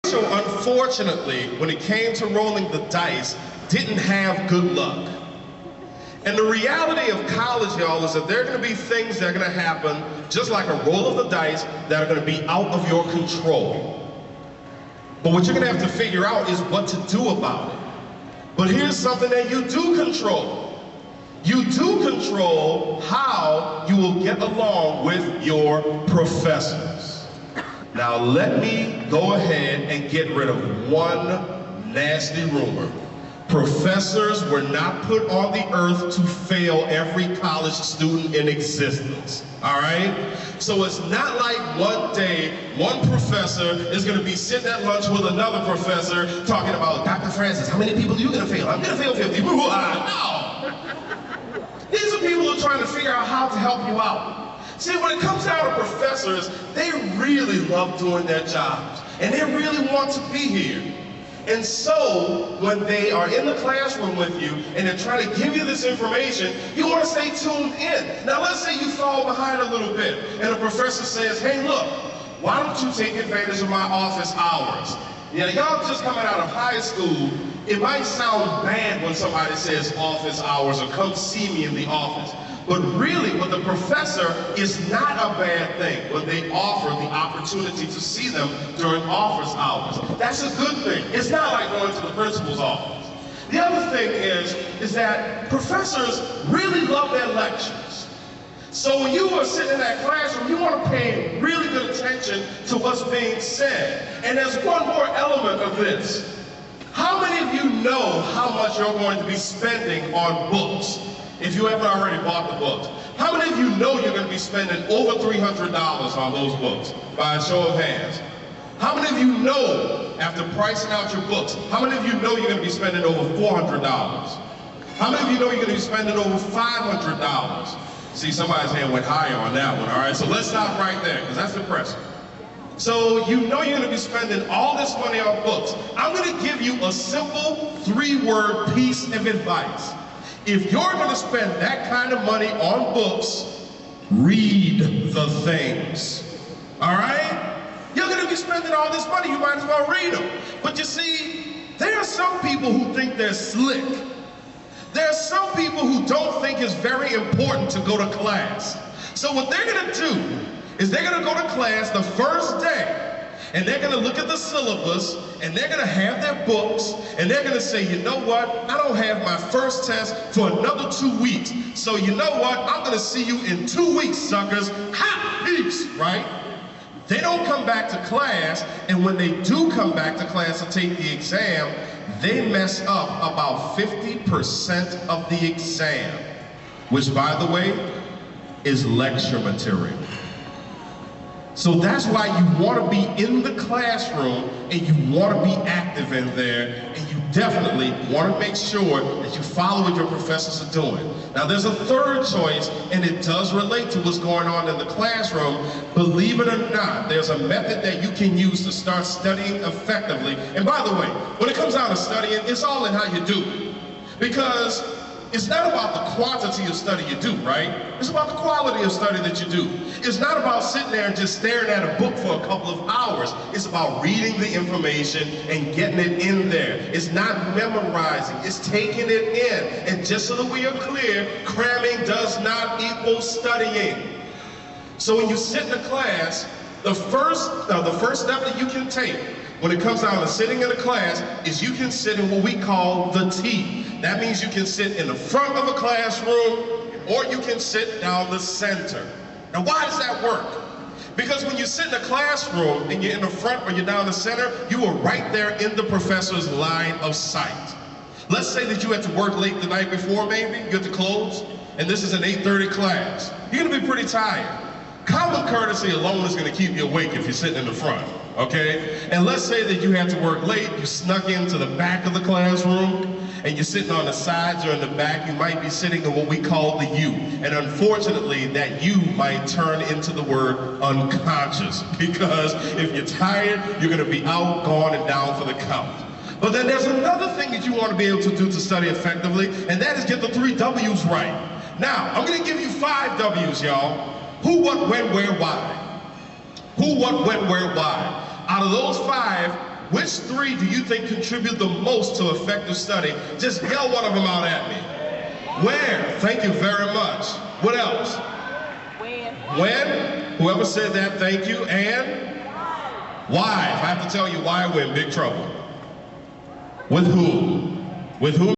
So unfortunately, when it came to rolling the dice, didn't have good luck. And the reality of college, y'all, is that there are going to be things that are going to happen, just like a roll of the dice, that are going to be out of your control. But what you're going to have to figure out is what to do about it. But here's something that you do control. You do control how you will get along with your professors. Now let me go ahead and get rid of one nasty rumor. Professors were not put on the earth to fail every college student in existence, all right? So it's not like one day, one professor is gonna be sitting at lunch with another professor talking about, Dr. Francis, how many people are you gonna fail? I'm gonna fail 50. No! These are people who are trying to figure out how to help you out. See, when it comes down to professors, they really love doing their jobs, and they really want to be here. And so, when they are in the classroom with you and they're trying to give you this information, you want to stay tuned in. Now, let's say you fall behind a little bit and the professor says, hey, look, why don't you take advantage of my office hours? Yeah, y'all just coming out of high school, it might sound bad when somebody says office hours or come see me in the office. But really, with the professor, is not a bad thing when they offer the opportunity to see them during office hours. That's a good thing. It's not like going to the principal's office. The other thing is that professors really love their lectures. So when you are sitting in that classroom, you want to pay really good attention to what's being said. And there's one more element of this. How many of you know how much you're going to be spending on books? If you haven't already bought the books. How many of you know you're going to be spending over $300 on those books? By a show of hands. How many of you know, after pricing out your books, how many of you know you're going to be spending over $400? How many of you know you're going to be spending over $500? See, somebody's hand went higher on that one, all right? So let's stop right there, because that's depressing. So you know you're going to be spending all this money on books. I'm going to give you a simple 3-word piece of advice. If you're going to spend that kind of money on books, read the things, all right? You're going to be spending all this money, you might as well read them. But you see, there are some people who think they're slick. There are some people who don't think it's very important to go to class. So what they're going to do is they're going to go to class the first day, and they're going to look at the syllabus, and they're going to have their books, and they're going to say, you know what, I don't have my first test for another 2 weeks, so you know what, I'm going to see you in 2 weeks, suckers. Ha! Peace, right? They don't come back to class, and when they do come back to class to take the exam, they mess up about 50% of the exam, which, by the way, is lecture material. So that's why you want to be in the classroom and you want to be active in there, and you definitely want to make sure that you follow what your professors are doing. Now there's a third choice, and it does relate to what's going on in the classroom. Believe it or not, there's a method that you can use to start studying effectively. And by the way, when it comes down to studying, it's all in how you do it. Because it's not about the quantity of study you do, right? It's about the quality of study that you do. It's not about sitting there and just staring at a book for a couple of hours. It's about reading the information and getting it in there. It's not memorizing, it's taking it in. And just so that we are clear, cramming does not equal studying. So when you sit in a class, the first step that you can take when it comes down to sitting in a class is you can sit in what we call the T. That means you can sit in the front of a classroom, or you can sit down the center. Now why does that work? Because when you sit in a classroom and you're in the front or you're down the center, you are right there in the professor's line of sight. Let's say that you had to work late the night before, maybe, you have to close, and this is an 8:30 class. You're gonna be pretty tired. Common courtesy alone is gonna keep you awake if you're sitting in the front, okay? And let's say that you had to work late, you snuck into the back of the classroom, and you're sitting on the sides or in the back. You might be sitting in what we call the U. And unfortunately, that U might turn into the word unconscious, because if you're tired, you're gonna be out, gone, and down for the count. But then there's another thing that you want to be able to do to study effectively, and that is get the 3 W's right. Now, I'm gonna give you 5 W's, y'all. Who, what, when, where, why. Who, what, when, where, why. Out of those 5, Which three do you think contribute the most to effective study? Just yell one of them out at me. Where? Thank you very much. What else? When? Whoever said that, thank you. And? Why? If I have to tell you why, we're in big trouble. With who? With who?